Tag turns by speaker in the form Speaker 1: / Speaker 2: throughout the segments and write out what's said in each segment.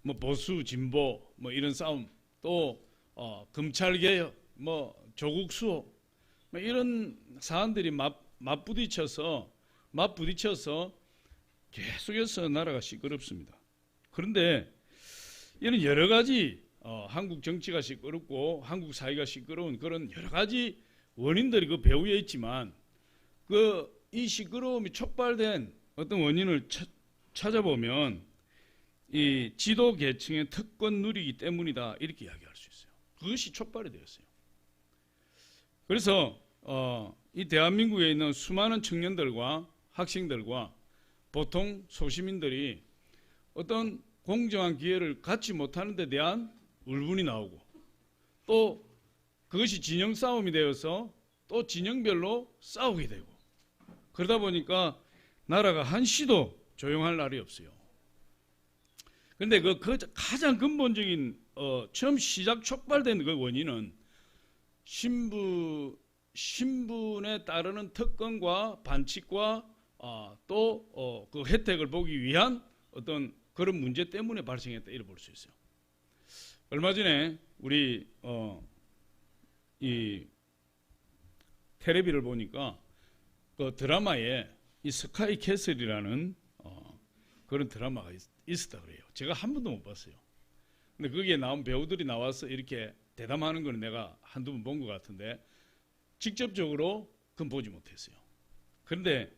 Speaker 1: 뭐 보수 진보 뭐 이런 싸움, 또 검찰 개혁, 뭐 조국 수호, 뭐 이런 사안들이 맞부딪혀서 계속해서 나라가 시끄럽습니다. 그런데 이런 여러 가지 한국 정치가 시끄럽고 한국 사회가 시끄러운 그런 여러 가지 원인들이 그 배후에 있지만, 이 시끄러움이 촉발된 어떤 원인을 찾아보면 이 지도 계층의 특권 누리기 때문이다, 이렇게 이야기할 수 있어요. 그것이 촉발이 되었어요. 그래서 이 대한민국에 있는 수많은 청년들과 학생들과 보통 소시민들이 어떤 공정한 기회를 갖지 못하는 데 대한 울분이 나오고, 또 그것이 진영 싸움이 되어서 또 진영별로 싸우게 되고, 그러다 보니까 나라가 한시도 조용할 날이 없어요. 그런데 그 가장 근본적인 처음 시작 촉발된 그 원인은 신분에 따르는 특권과 반칙과 또 그 혜택을 보기 위한 어떤 그런 문제 때문에 발생했다, 이렇게 볼 수 있어요. 얼마 전에 우리 이 텔레비를 보니까 그 드라마에 이 스카이 캐슬이라는 그런 드라마가 있었다 그래요. 제가 한 번도 못 봤어요. 근데 거기에 나온 배우들이 나와서 이렇게 대담하는 걸 내가 한두 번 본 것 같은데, 직접적으로 그건 보지 못했어요. 그런데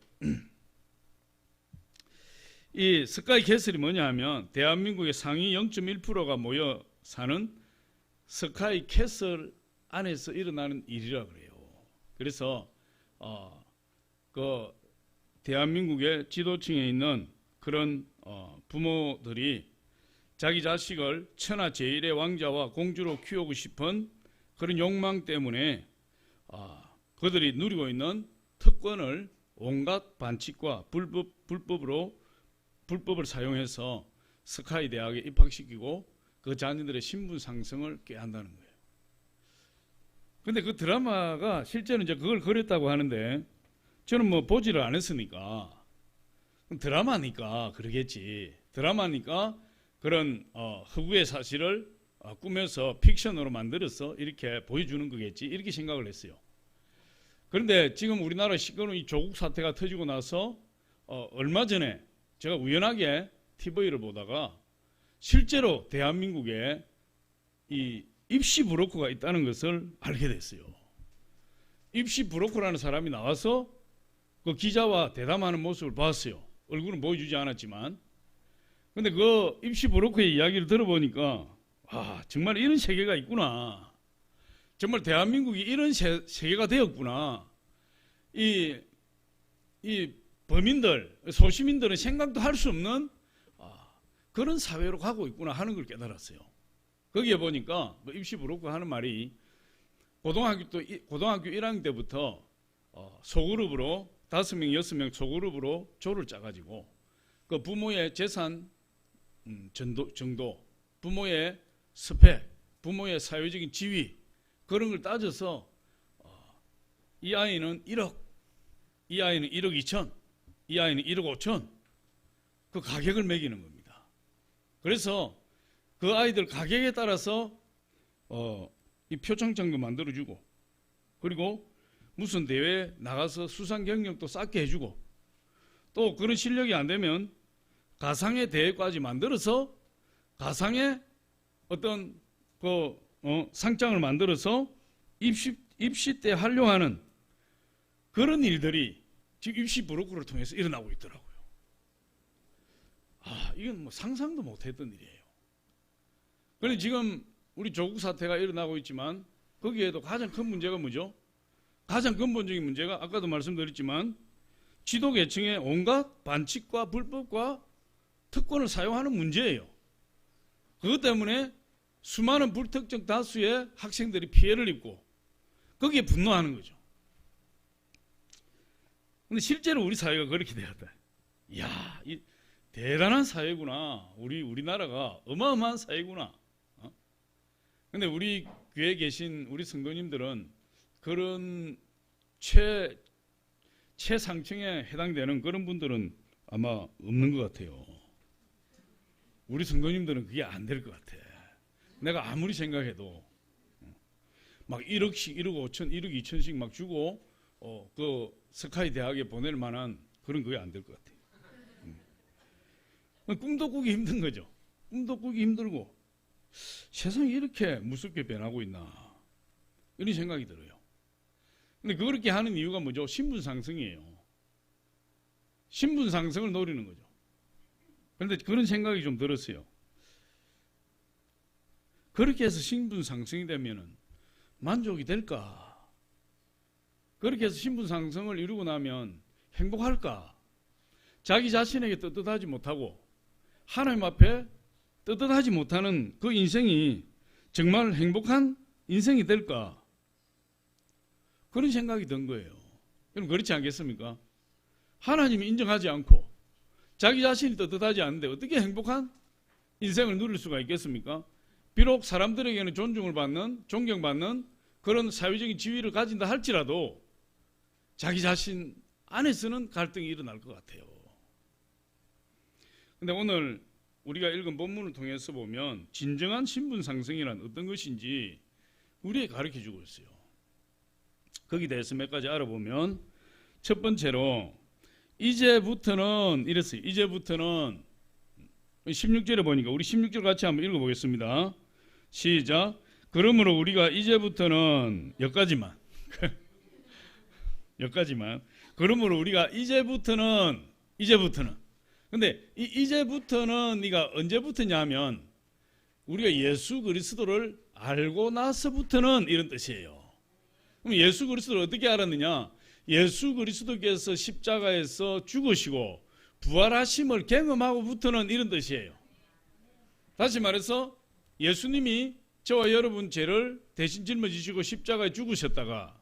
Speaker 1: 이 스카이 캐슬이 뭐냐 하면 대한민국의 상위 0.1%가 모여 사는 스카이 캐슬 안에서 일어나는 일이라 그래요. 그래서 그 대한민국의 지도층에 있는 그런 부모들이 자기 자식을 천하제일의 왕자와 공주로 키우고 싶은 그런 욕망 때문에 그들이 누리고 있는 특권을 온갖 반칙과 불법을 사용해서 스카이 대학에 입학시키고 그 자녀들의 신분 상승을 꾀한다는 거예요. 근데 그 드라마가 실제로 이제 그걸 그렸다고 하는데, 저는 뭐 보지를 않았으니까 드라마니까 그러겠지. 드라마니까 그런 허구의 사실을 꾸며서 픽션으로 만들어서 이렇게 보여주는 거겠지, 이렇게 생각을 했어요. 그런데 지금 우리나라 시끄러운 이 조국 사태가 터지고 나서 얼마 전에 제가 우연하게 TV를 보다가 실제로 대한민국에 이 입시 브로커가 있다는 것을 알게 됐어요. 입시 브로커라는 사람이 나와서 그 기자와 대담하는 모습을 봤어요. 얼굴은 보여주지 않았지만. 근데 그 입시 브로커의 이야기를 들어보니까 정말 이런 세계가 있구나. 정말 대한민국이 이런 세계가 되었구나. 이 범인들, 소시민들은 생각도 할 수 없는 그런 사회로 가고 있구나 하는 걸 깨달았어요. 거기에 보니까 입시 브로커 하는 말이 고등학교 1학년 때부터 소그룹으로 5명, 6명 소그룹으로 조를 짜가지고 그 부모의 재산 정도, 부모의 스펙, 부모의 사회적인 지위, 그런 걸 따져서 이 아이는 1억, 이 아이는 1억 2천, 이 아이는 1억 5천, 그 가격을 매기는 겁니다. 그래서 그 아이들 가격에 따라서 이 표창장도 만들어주고, 그리고 무슨 대회에 나가서 수상 경력도 쌓게 해주고, 또 그런 실력이 안 되면 가상의 대회까지 만들어서 가상의 어떤 상장을 만들어서 입시 때 활용하는 그런 일들이 지금 입시 브로커를 통해서 일어나고 있더라고요. 이건 뭐 상상도 못했던 일이에요. 그런데 지금 우리 조국 사태가 일어나고 있지만 거기에도 가장 큰 문제가 뭐죠? 가장 근본적인 문제가 아까도 말씀드렸지만 지도계층의 온갖 반칙과 불법과 특권을 사용하는 문제예요. 그것 때문에 수많은 불특정 다수의 학생들이 피해를 입고 거기에 분노하는 거죠. 근데 실제로 우리 사회가 그렇게 되었다. 이야, 이 대단한 사회구나. 우리나라가 어마어마한 사회구나. 근데 우리 교회에 계신 우리 성도님들은 그런 최상층에 해당되는 그런 분들은 아마 없는 것 같아요. 우리 성도님들은 그게 안 될 것 같아. 내가 아무리 생각해도 막 1억씩, 1억 5천, 1억 2천씩 막 주고 그 스카이 대학에 보낼 만한 그런 그게 안 될 것 같아. 꿈도 꾸기 힘든 거죠. 꿈도 꾸기 힘들고 세상이 이렇게 무섭게 변하고 있나 이런 생각이 들어요. 근데 그렇게 하는 이유가 뭐죠? 신분 상승이에요. 신분 상승을 노리는 거죠. 그런데 그런 생각이 좀 들었어요. 그렇게 해서 신분 상승이 되면은 만족이 될까? 그렇게 해서 신분 상승을 이루고 나면 행복할까? 자기 자신에게 떳떳하지 못하고 하나님 앞에 떳떳하지 못하는 그 인생이 정말 행복한 인생이 될까? 그런 생각이 든 거예요. 그럼 그렇지 않겠습니까? 하나님이 인정하지 않고 자기 자신이 떳떳하지 않은데 어떻게 행복한 인생을 누릴 수가 있겠습니까? 비록 사람들에게는 존중을 받는, 존경받는 그런 사회적인 지위를 가진다 할지라도 자기 자신 안에서는 갈등이 일어날 것 같아요. 근데 오늘 우리가 읽은 본문을 통해서 보면 진정한 신분 상승이란 어떤 것인지 우리에게 가르쳐 주고 있어요. 거기에 대해서 몇 가지 알아보면 첫 번째로 이제부터는 이랬어요. 이제부터는 16절에 보니까 우리 16절 같이 한번 읽어보겠습니다. 시작. 그러므로 우리가 이제부터는 여기까지만 여기까지만 그러므로 우리가 이제부터는 근데 이제부터는 네가 언제부터냐 하면 우리가 예수 그리스도를 알고 나서부터는 이런 뜻이에요. 그럼 예수 그리스도를 어떻게 알았느냐? 예수 그리스도께서 십자가에서 죽으시고 부활하심을 경험하고부터는 이런 뜻이에요. 다시 말해서 예수님이 저와 여러분 죄를 대신 짊어지시고 십자가에 죽으셨다가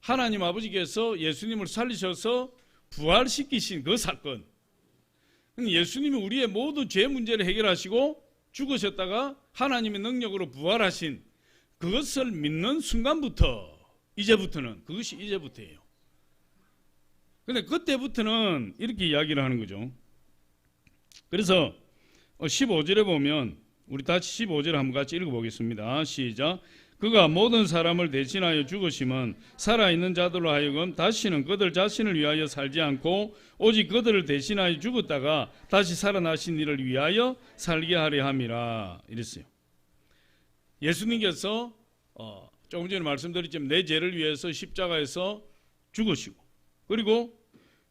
Speaker 1: 하나님 아버지께서 예수님을 살리셔서 부활시키신 그 사건, 예수님이 우리의 모든 죄 문제를 해결하시고 죽으셨다가 하나님의 능력으로 부활하신 그것을 믿는 순간부터 이제부터는 그것이 이제부터예요. 근데 그때부터는 이렇게 이야기를 하는 거죠. 그래서 15절에 보면 우리 다시 15절 한번 같이 읽어보겠습니다. 시작. 그가 모든 사람을 대신하여 죽으심은 살아있는 자들로 하여금 다시는 그들 자신을 위하여 살지 않고 오직 그들을 대신하여 죽었다가 다시 살아나신 이를 위하여 살게 하려 함이라 이랬어요. 예수님께서 조금 전에 말씀드렸지만 내 죄를 위해서 십자가에서 죽으시고 그리고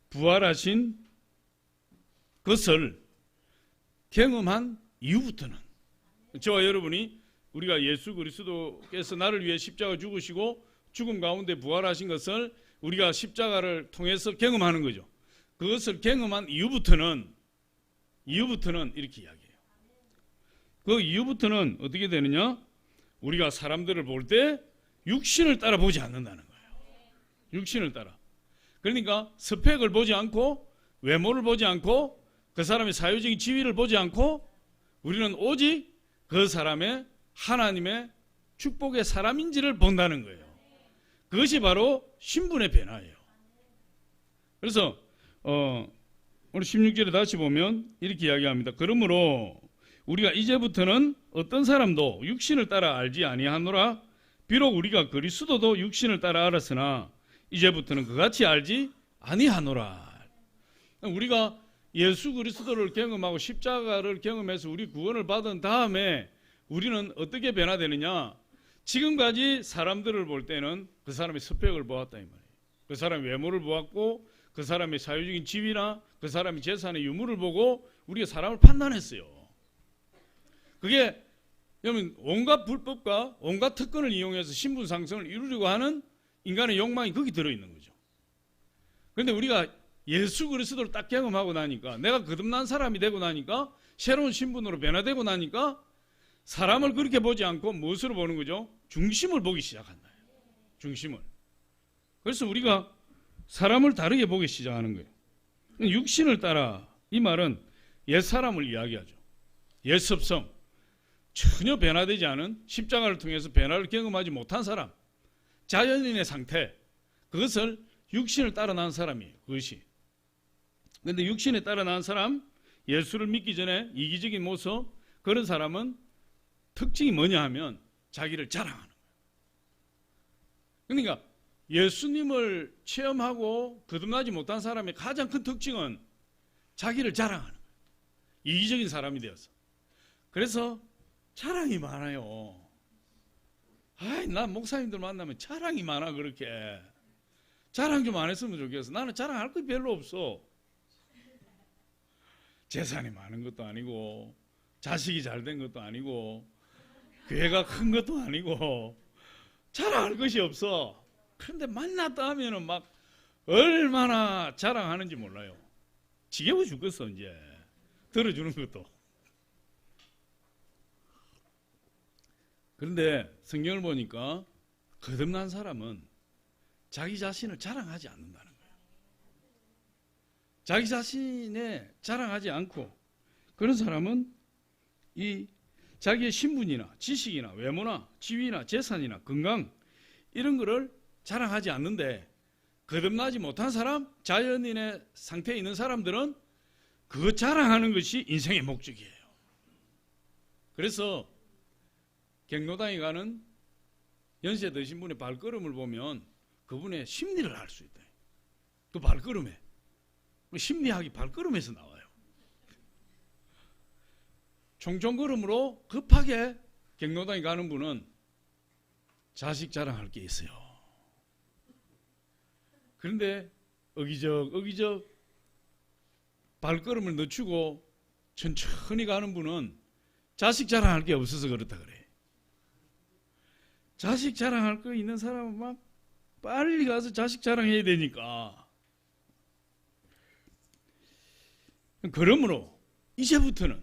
Speaker 1: 부활하신 것을 경험한 이후부터는 저와 여러분이 우리가 예수 그리스도께서 나를 위해 십자가 죽으시고 죽음 가운데 부활하신 것을 우리가 십자가를 통해서 경험하는 거죠. 그것을 경험한 이후부터는 이렇게 이야기해요. 그 이후부터는 어떻게 되느냐? 우리가 사람들을 볼 때 육신을 따라 보지 않는다는 거예요. 육신을 따라. 그러니까 스펙을 보지 않고 외모를 보지 않고 그 사람의 사회적인 지위를 보지 않고 우리는 오직 그 사람의 하나님의 축복의 사람인지를 본다는 거예요. 그것이 바로 신분의 변화예요. 그래서 오늘 16절에 다시 보면 이렇게 이야기합니다. 그러므로 우리가 이제부터는 어떤 사람도 육신을 따라 알지 아니하노라. 비록 우리가 그리스도도 육신을 따라 알았으나 이제부터는 그같이 알지 아니하노라. 우리가 예수 그리스도를 경험하고 십자가를 경험해서 우리 구원을 받은 다음에 우리는 어떻게 변화되느냐? 지금까지 사람들을 볼 때는 그 사람의 스펙을 보았다 이 말이에요. 그 사람의 외모를 보았고 그 사람의 사회적인 지위나 그 사람의 재산의 유무를 보고 우리가 사람을 판단했어요. 그게 여러분 온갖 불법과 온갖 특권을 이용해서 신분 상승을 이루려고 하는 인간의 욕망이 거기 들어있는 거죠. 그런데 우리가 예수 그리스도를 딱 경험하고 나니까 내가 거듭난 사람이 되고 나니까 새로운 신분으로 변화되고 나니까 사람을 그렇게 보지 않고 무엇으로 보는 거죠? 중심을 보기 시작한다. 중심을. 그래서 우리가 사람을 다르게 보기 시작하는 거예요. 육신을 따라 이 말은 옛사람을 이야기하죠. 옛습성. 전혀 변화되지 않은 십자가를 통해서 변화를 경험하지 못한 사람. 자연인의 상태. 그것을 육신을 따라 난 사람이에요. 그것이. 그런데 육신에 따라 난 사람 예수를 믿기 전에 이기적인 모습, 그런 사람은 특징이 뭐냐 하면 자기를 자랑하는 거예요. 그러니까 예수님을 체험하고 거듭나지 못한 사람의 가장 큰 특징은 자기를 자랑하는 거예요. 이기적인 사람이 되어서. 그래서 자랑이 많아요. 아이, 난 목사님들 만나면 자랑이 많아. 그렇게 자랑 좀 안 했으면 좋겠어. 나는 자랑할 거 별로 없어. 재산이 많은 것도 아니고, 자식이 잘 된 것도 아니고, 교회가 큰 것도 아니고, 자랑할 것이 없어. 그런데 만났다 하면은 막 얼마나 자랑하는지 몰라요. 지겨워 죽겠어. 이제 들어주는 것도. 그런데 성경을 보니까 거듭난 사람은 자기 자신을 자랑하지 않는다는 거예요. 자기 자신에 자랑하지 않고, 그런 사람은 이 자기의 신분이나 지식이나 외모나 지위나 재산이나 건강 이런 거를 자랑하지 않는데, 거듭나지 못한 사람, 자연인의 상태에 있는 사람들은 그 자랑하는 것이 인생의 목적이에요. 그래서 경로당에 가는 연세 드신 분의 발걸음을 보면 그분의 심리를 알 수 있다. 그 발걸음에, 심리학이 발걸음에서 나와요. 총총걸음으로 급하게 경로당에 가는 분은 자식 자랑할 게 있어요. 그런데 어기적 발걸음을 늦추고 천천히 가는 분은 자식 자랑할 게 없어서 그렇다 그래. 자식 자랑할 거 있는 사람은 막 빨리 가서 자식 자랑해야 되니까. 그러므로 이제부터는,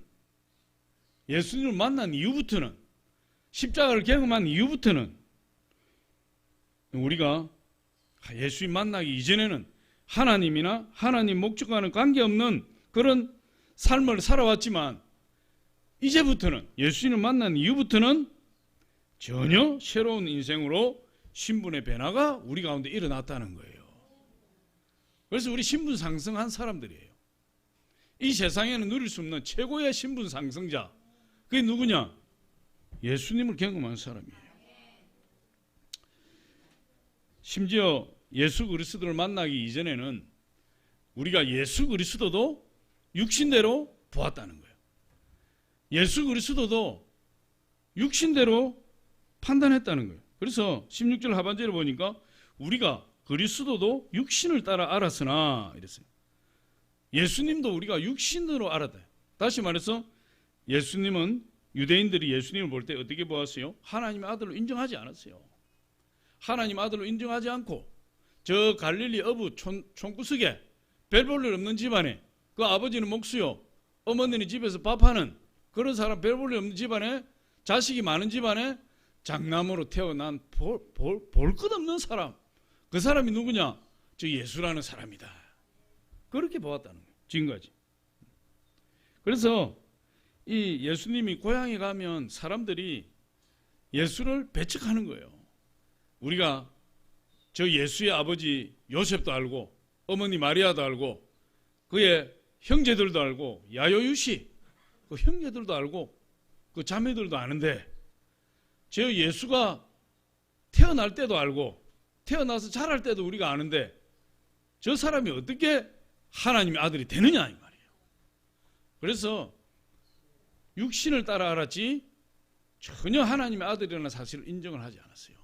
Speaker 1: 예수님을 만난 이후부터는, 십자가를 경험한 이후부터는 우리가 예수님 만나기 이전에는 하나님이나 하나님 목적과는 관계없는 그런 삶을 살아왔지만, 이제부터는, 예수님을 만난 이후부터는 전혀 새로운 인생으로 신분의 변화가 우리 가운데 일어났다는 거예요. 그래서 우리 신분 상승한 사람들이에요. 이 세상에는 누릴 수 없는 최고의 신분 상승자, 그게 누구냐? 예수님을 경험한 사람이에요. 심지어 예수 그리스도를 만나기 이전에는 우리가 예수 그리스도도 육신대로 보았다는 거예요. 예수 그리스도도 육신대로 판단했다는 거예요. 그래서 16절 하반절에 보니까 우리가 그리스도도 육신을 따라 알았으나 이랬어요. 예수님도 우리가 육신으로 알았다. 다시 말해서 예수님은, 유대인들이 예수님을 볼 때 어떻게 보았어요? 하나님의 아들로 인정하지 않았어요. 하나님 아들로 인정하지 않고 저 갈릴리 어부 촌구석에 별 볼 일 없는 집안에, 그 아버지는 목수요, 어머니는 집에서 밥하는 그런 사람, 별 볼 일 없는 집안에, 자식이 많은 집안에 장남으로 태어난 볼 것 없는 사람, 그 사람이 누구냐? 저 예수라는 사람이다. 그렇게 보았다는 거예요. 지금까지. 그래서 이 예수님이 고향에 가면 사람들이 예수를 배척하는 거예요. 우리가 저 예수의 아버지 요셉도 알고, 어머니 마리아도 알고, 그의 형제들도 알고, 야요유시 그 형제들도 알고, 그 자매들도 아는데, 저 예수가 태어날 때도 알고 태어나서 자랄 때도 우리가 아는데, 저 사람이 어떻게 하나님의 아들이 되느냐 이 말이에요. 그래서 육신을 따라 알았지 전혀 하나님의 아들이라는 사실을 인정을 하지 않았어요.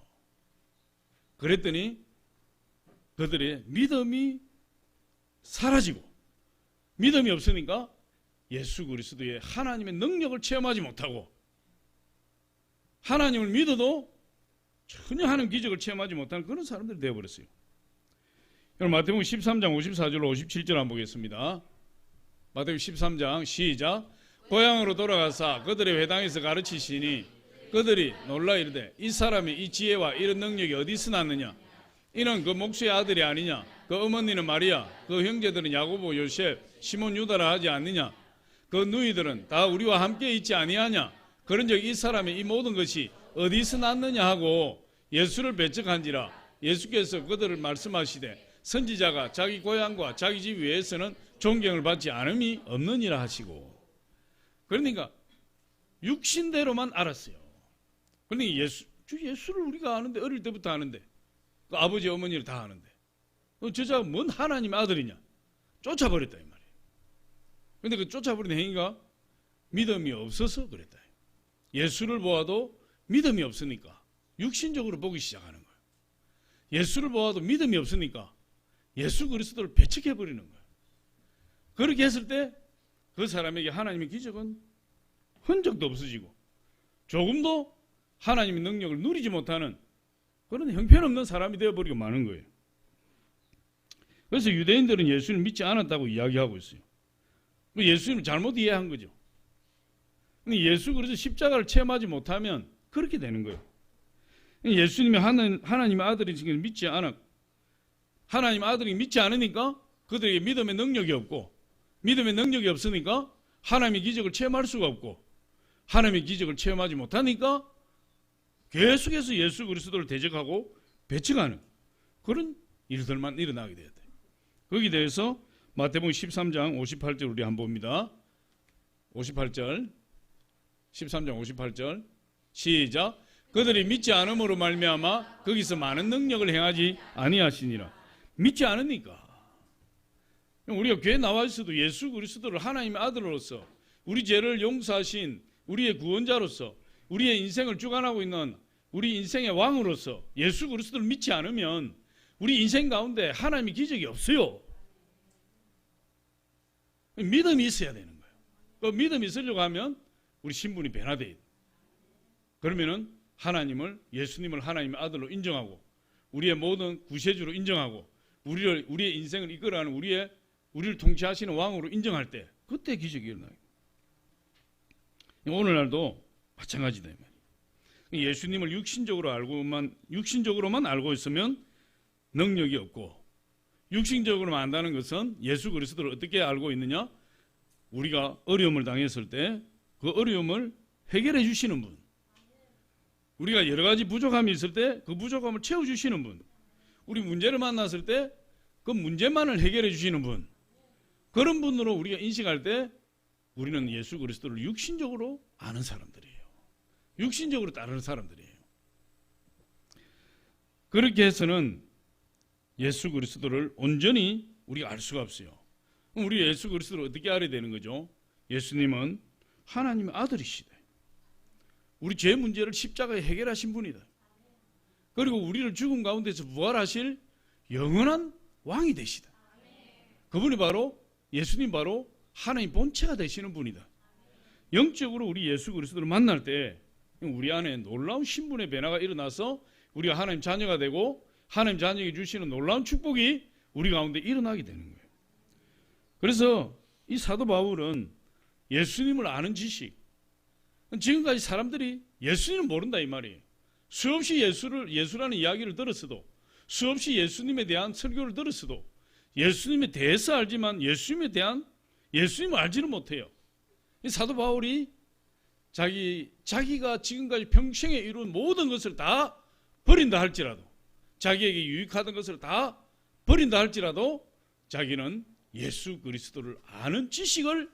Speaker 1: 그랬더니 그들의 믿음이 사라지고, 믿음이 없으니까 예수 그리스도의 하나님의 능력을 체험하지 못하고, 하나님을 믿어도 전혀 하는 기적을 체험하지 못하는 그런 사람들이 되어버렸어요. 여러분, 마태복음 13장 54절로 57절 한번 보겠습니다. 마태복음 13장 시작. 고향으로 돌아가사 그들의 회당에서 가르치시니 그들이 놀라 이르되 이 사람이 이 지혜와 이런 능력이 어디서 났느냐? 이는 그 목수의 아들이 아니냐? 그 어머니는 마리아, 그 형제들은 야고보, 요셉, 시몬, 유다라 하지 않느냐? 그 누이들은 다 우리와 함께 있지 아니하냐? 그런즉 이 사람의 이 모든 것이 어디서 났느냐 하고 예수를 배척한지라. 예수께서 그들을 말씀하시되 선지자가 자기 고향과 자기 집 외에서는 존경을 받지 않음이 없느니라 하시고. 그러니까 육신대로만 알았어요. 그러니까 주 예수를 우리가 아는데, 어릴 때부터 아는데, 그 아버지 어머니를 다 아는데 저자가 뭔 하나님의 아들이냐, 쫓아버렸다 이 말이에요. 그런데 그 쫓아버린 행위가 믿음이 없어서 그랬다. 예수를 보아도 믿음이 없으니까 육신적으로 보기 시작하는 거예요. 예수를 보아도 믿음이 없으니까 예수 그리스도를 배척해버리는 거예요. 그렇게 했을 때 그 사람에게 하나님의 기적은 흔적도 없어지고 조금도 하나님의 능력을 누리지 못하는 그런 형편없는 사람이 되어버리고 마는 거예요. 그래서 유대인들은 예수님을 믿지 않았다고 이야기하고 있어요. 예수님을 잘못 이해한 거죠. 예수 그리스도 십자가를 체험하지 못하면 그렇게 되는 거예요. 예수님이 하나님의 아들이신 걸 믿지 않아, 하나님의 아들이 믿지 않으니까 그들에게 믿음의 능력이 없고, 믿음의 능력이 없으니까 하나님의 기적을 체험할 수가 없고, 하나님의 기적을 체험하지 못하니까 계속해서 예수 그리스도를 대적하고 배척하는 그런 일들만 일어나게 되었다. 거기에 대해서 마태복음 13장 58절 우리 한번 봅니다. 58절, 13장 58절 시작. 그들이 믿지 않음으로 말미암아 거기서 많은 능력을 행하지 아니하시니라. 믿지 않으니까. 우리가 교회 나와 있어도 예수 그리스도를 하나님의 아들로서, 우리 죄를 용서하신 우리의 구원자로서, 우리의 인생을 주관하고 있는 우리 인생의 왕으로서 예수 그리스도를 믿지 않으면 우리 인생 가운데 하나님의 기적이 없어요. 믿음이 있어야 되는 거예요. 그 믿음이 있으려고 하면 우리 신분이 변화돼야 돼요. 그러면은 하나님을, 예수님을 하나님의 아들로 인정하고 우리의 모든 구세주로 인정하고 우리의 인생을 이끌어가는 우리를 통치하시는 왕으로 인정할 때 그때 기적이 일어나요. 오늘날도 마찬가지다. 예수님을 육신적으로만 알고 있으면 능력이 없고, 육신적으로만 안다는 것은 예수 그리스도를 어떻게 알고 있느냐? 우리가 어려움을 당했을 때 그 어려움을 해결해 주시는 분, 우리가 여러 가지 부족함이 있을 때 그 부족함을 채워주시는 분, 우리 문제를 만났을 때 그 문제만을 해결해 주시는 분, 그런 분으로 우리가 인식할 때 우리는 예수 그리스도를 육신적으로 아는 사람들이에요. 육신적으로 따르는 사람들이에요. 그렇게 해서는 예수 그리스도를 온전히 우리가 알 수가 없어요. 그럼 우리 예수 그리스도를 어떻게 알아야 되는 거죠? 예수님은 하나님의 아들이시다. 우리 죄 문제를 십자가에 해결하신 분이다. 그리고 우리를 죽음 가운데서 부활하실 영원한 왕이 되시다. 그분이 바로, 예수님 바로 하나님 본체가 되시는 분이다. 영적으로 우리 예수 그리스도를 만날 때 우리 안에 놀라운 신분의 변화가 일어나서 우리가 하나님 자녀가 되고 하나님 자녀에게 주시는 놀라운 축복이 우리 가운데 일어나게 되는 거예요. 그래서 이 사도 바울은 예수님을 아는 지식, 지금까지 사람들이 예수님을 모른다 이 말이에요. 수없이 예수라는 이야기를 들었어도, 수없이 예수님에 대한 설교를 들었어도 예수님에 대해서 알지만 예수님을 알지는 못해요. 이 사도 바울이 자기가 지금까지 평생에 이룬 모든 것을 다 버린다 할지라도, 자기에게 유익하던 것을 다 버린다 할지라도 자기는 예수 그리스도를 아는 지식을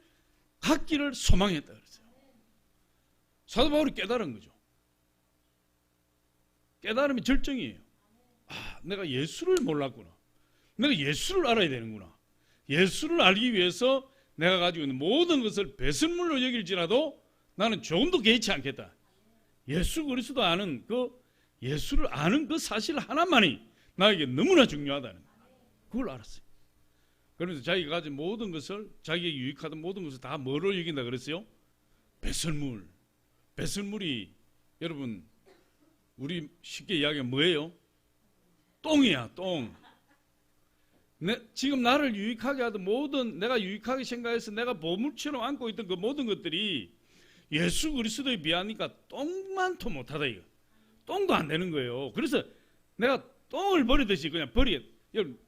Speaker 1: 갖기를 소망했다 그랬어요. 사도 바울이 깨달은 거죠. 깨달음이 절정이에요. 내가 예수를 몰랐구나. 내가 예수를 알아야 되는구나. 예수를 알기 위해서 내가 가지고 있는 모든 것을 배설물로 여길지라도 나는 조금도 개의치 않겠다. 예수 그리스도 아는 예수를 아는 그 사실 하나만이 나에게 너무나 중요하다는 그걸 알았어요. 그러면서 자기가 가진 모든 것을, 자기에게 유익하던 모든 것을 다 뭐로 여긴다 그랬어요? 배설물. 배설물이 여러분 우리 쉽게 이야기하면 뭐예요? 똥이야, 똥. 지금 나를 유익하게 하던 모든, 내가 유익하게 생각해서 내가 보물처럼 안고 있던 그 모든 것들이 예수 그리스도에 비하니까 똥만도 못하다 이거. 똥도 안 되는 거예요. 그래서 내가 똥을 버리듯이 그냥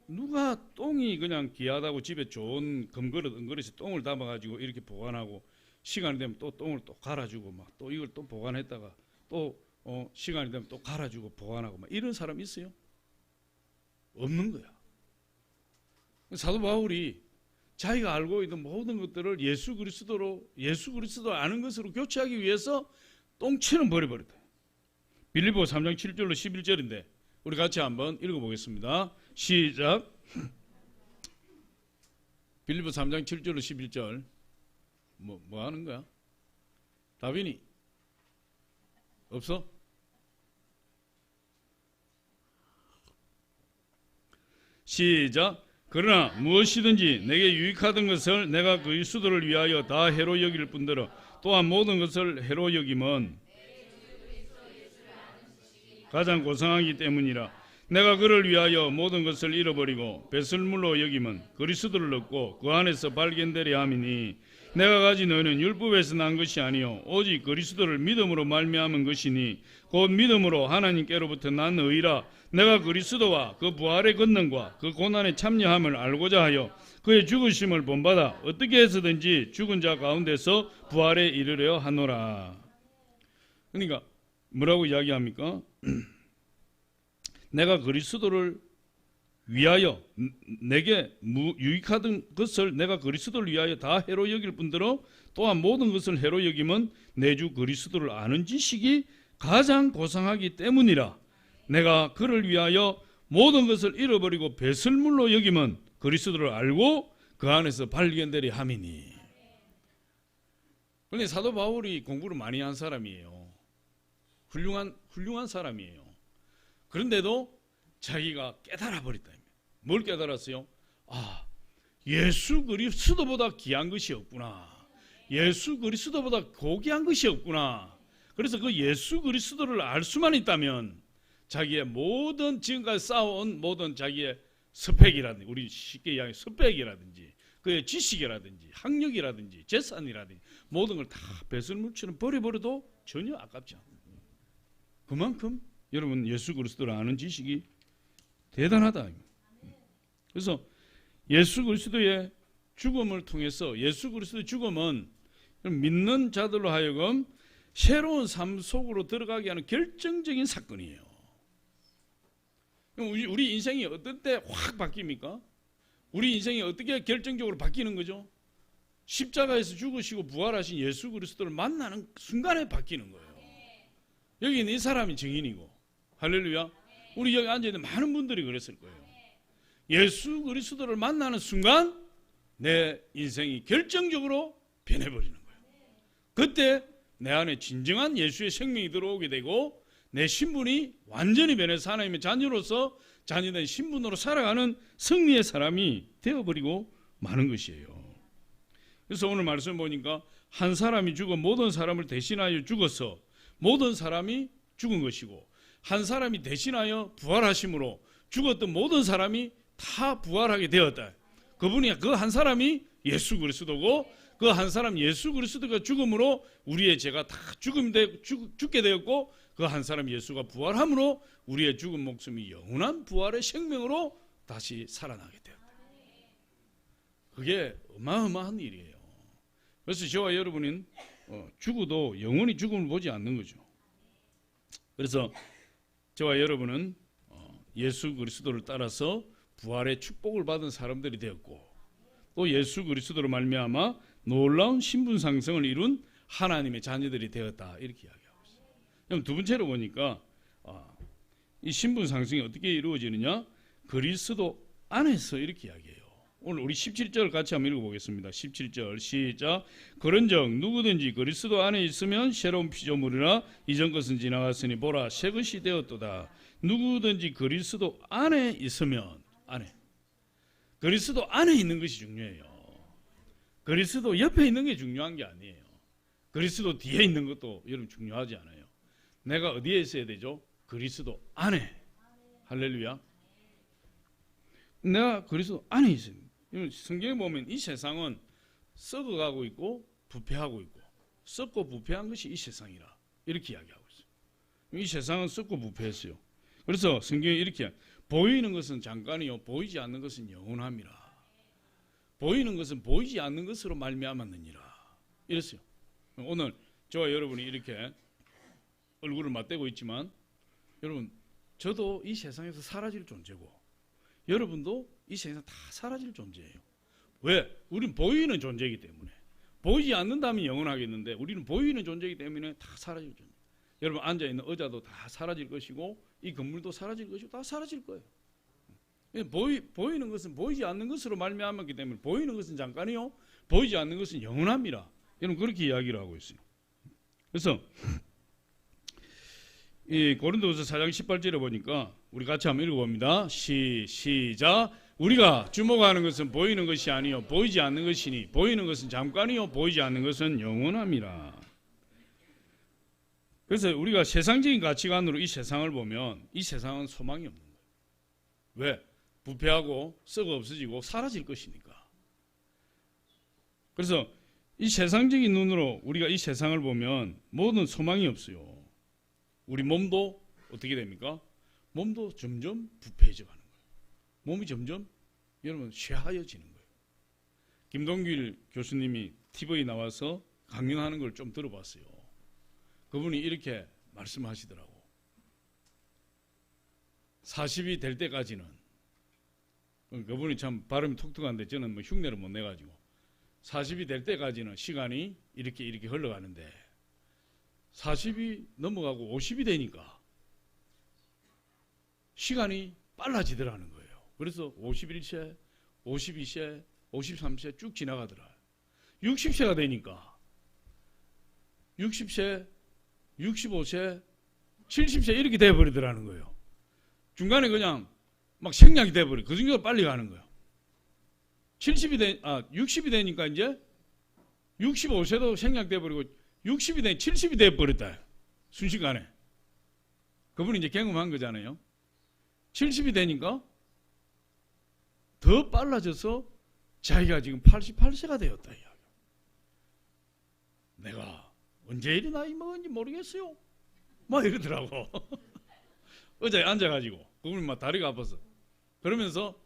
Speaker 1: 누가 똥이 그냥 귀하다고 집에 좋은 금그릇, 은그릇에 똥을 담아가지고 이렇게 보관하고 시간이 되면 또 똥을 또 갈아주고 막 또 이걸 또 보관했다가 또 시간이 되면 또 갈아주고 보관하고 막 이런 사람 있어요? 없는 거야. 사도 바울이 자기가 알고 있는 모든 것들을 예수 그리스도 아는 것으로 교체하기 위해서 똥치는 버려버렸다. 빌립보 3장 7절로 11절인데 우리 같이 한번 읽어보겠습니다. 시작. 빌립보 3장 7절로 11절. 뭐 하는 거야? 다빈이 없어? 시작. 그러나 무엇이든지 내게 유익하던 것을 내가 그리스도를 위하여 다 해로 여길 뿐더러 또한 모든 것을 해로 여김은 가장 고상하기 때문이라. 내가 그를 위하여 모든 것을 잃어버리고 배설물로 여김은 그리스도를 얻고 그 안에서 발견되려 함이니 내가 가진 의는 율법에서 난 것이 아니요 오직 그리스도를 믿음으로 말미암은 것이니 곧 믿음으로 하나님께로부터 난 의라. 내가 그리스도와 그 부활의 권능과 그 고난에 참여함을 알고자 하여 그의 죽으심을 본받아 어떻게 해서든지 죽은 자 가운데서 부활에 이르려 하노라. 그러니까 뭐라고 이야기합니까? 내가 그리스도를 위하여 내게 유익하던 것을 내가 그리스도를 위하여 다 해로 여길 뿐더러 또한 모든 것을 해로 여김은 내 주 그리스도를 아는 지식이 가장 고상하기 때문이라. 내가 그를 위하여 모든 것을 잃어버리고 배설물로 여김은 그리스도를 알고 그 안에서 발견되리 함이니. 그런데 사도 바울이 공부를 많이 한 사람이에요. 훌륭한 사람이에요. 그런데도 자기가 깨달아 버렸다. 뭘 깨달았어요? 예수 그리스도보다 귀한 것이 없구나. 예수 그리스도보다 고귀한 것이 없구나. 그래서 그 예수 그리스도를 알 수만 있다면 자기의 모든 지금까지 쌓아온 모든 자기의 스펙이라든지 우리 쉽게 이야기하는 스펙이라든지 그의 지식이라든지 학력이라든지 재산이라든지 모든 걸 다 배설물처럼 버려버려도 전혀 아깝지 않아요. 그만큼 여러분 예수 그리스도를 아는 지식이 대단하다. 그래서 예수 그리스도의 죽음을 통해서 예수 그리스도의 죽음은 믿는 자들로 하여금 새로운 삶 속으로 들어가게 하는 결정적인 사건이에요. 우리 인생이 어떤 때 확 바뀝니까? 우리 인생이 어떻게 결정적으로 바뀌는 거죠? 십자가에서 죽으시고 부활하신 예수 그리스도를 만나는 순간에 바뀌는 거예요. 여기 있는 이 사람이 증인이고 할렐루야. 우리 여기 앉아있는 많은 분들이 그랬을 거예요. 예수 그리스도를 만나는 순간 내 인생이 결정적으로 변해버리는 거예요. 그때 내 안에 진정한 예수의 생명이 들어오게 되고 내 신분이 완전히 변해서 하나님의 자녀로서 자녀된 신분으로 살아가는 승리의 사람이 되어버리고 마는 것이에요. 그래서 오늘 말씀 보니까 한 사람이 죽어 모든 사람을 대신하여 죽어서 모든 사람이 죽은 것이고 한 사람이 대신하여 부활하심으로 죽었던 모든 사람이 다 부활하게 되었다. 그분이 그 한 사람이 예수 그리스도고 그 한 사람 예수 그리스도가 죽음으로 우리의 죄가 다 죽게 되었고 그 한 사람 예수가 부활함으로 우리의 죽은 목숨이 영원한 부활의 생명으로 다시 살아나게 되었다. 그게 어마어마한 일이에요. 그래서 저와 여러분은 죽어도 영원히 죽음을 보지 않는 거죠. 그래서 저와 여러분은 예수 그리스도를 따라서 부활의 축복을 받은 사람들이 되었고 또 예수 그리스도로 말미암아 놀라운 신분 상승을 이룬 하나님의 자녀들이 되었다. 이렇게 이야기하고 있어요. 그럼 두 번째로 보니까 이 신분 상승이 어떻게 이루어지느냐? 그리스도 안에서 이렇게 이야기해요. 오늘 우리 17절 같이 한번 읽어보겠습니다. 17절 시작. 그런즉 누구든지 그리스도 안에 있으면 새로운 피조물이라 이전 것은 지나갔으니 보라 새 것이 되었도다. 누구든지 그리스도 안에 있으면 그리스도 안에 있는 것이 중요해요. 그리스도 옆에 있는 게 중요한 게 아니에요. 그리스도 뒤에 있는 것도 여러분 중요하지 않아요. 내가 어디에 있어야 되죠? 그리스도 안에. 할렐루야. 내가 그리스도 안에 있습니다. 성경에 보면 이 세상은 썩어가고 있고 부패하고 있고 썩고 부패한 것이 이 세상이라 이렇게 이야기하고 있어요. 이 세상은 썩고 부패했어요. 그래서 성경에 이렇게 보이는 것은 잠깐이요 보이지 않는 것은 영원함이라. 보이는 것은 보이지 않는 것으로 말미암았느니라 이랬어요. 오늘 저와 여러분이 이렇게 얼굴을 맞대고 있지만 여러분 저도 이 세상에서 사라질 존재고 여러분도 이 세상에서 다 사라질 존재예요. 왜? 우리는 보이는 존재이기 때문에. 보이지 않는다면 영원하겠는데 우리는 보이는 존재이기 때문에 다 사라질 존재. 여러분 앉아있는 의자도 다 사라질 것이고 이 건물도 사라질 것이고 다 사라질 거예요. 보이는 것은 보이지 않는 것으로 말미암았기 때문에 보이는 것은 잠깐이요, 보이지 않는 것은 영원합니다. 여러분 그렇게 이야기를 하고 있어요. 그래서 이 고린도후서 4장 18절에 보니까 우리 같이 한번 읽어봅니다. 시작. 우리가 주목하는 것은 보이는 것이 아니요 보이지 않는 것이니 보이는 것은 잠깐이요 보이지 않는 것은 영원함이라. 그래서 우리가 세상적인 가치관으로 이 세상을 보면 이 세상은 소망이 없는 거예요. 왜? 부패하고 썩어 없어지고 사라질 것이니까. 그래서 이 세상적인 눈으로 우리가 이 세상을 보면 모든 소망이 없어요. 우리 몸도 어떻게 됩니까? 몸도 점점 부패해져 가는 거예요. 몸이 점점 여러분 쇠하여지는 거예요. 김동길 교수님이 TV에 나와서 강연하는 걸 좀 들어봤어요. 그분이 이렇게 말씀하시더라고. 40이 될 때까지는, 그분이 참 발음이 톡톡한데 저는 뭐 흉내를 못 내가지고 40이 될 때까지는 시간이 이렇게 흘러가는데 40이 넘어가고 50이 되니까 시간이 빨라지더라는 거예요. 그래서 51세, 52세, 53세 쭉 지나가더라. 60세가 되니까 60세, 65세, 70세 이렇게 돼버리더라는 거예요. 중간에 그냥 막 생략이 돼버려. 그 정도로 빨리 가는 거예요. 60이 되니까 이제 65세도 생략돼버리고 60이 되 70이 돼버렸다. 순식간에. 그분이 이제 경험한 거잖아요. 70이 되니까 더 빨라져서 자기가 지금 88세가 되었다. 내가 언제 이리 나이 먹은지 모르겠어요. 막 이러더라고. 의자에 앉아가지고 그분이 막 다리가 아파서 그러면서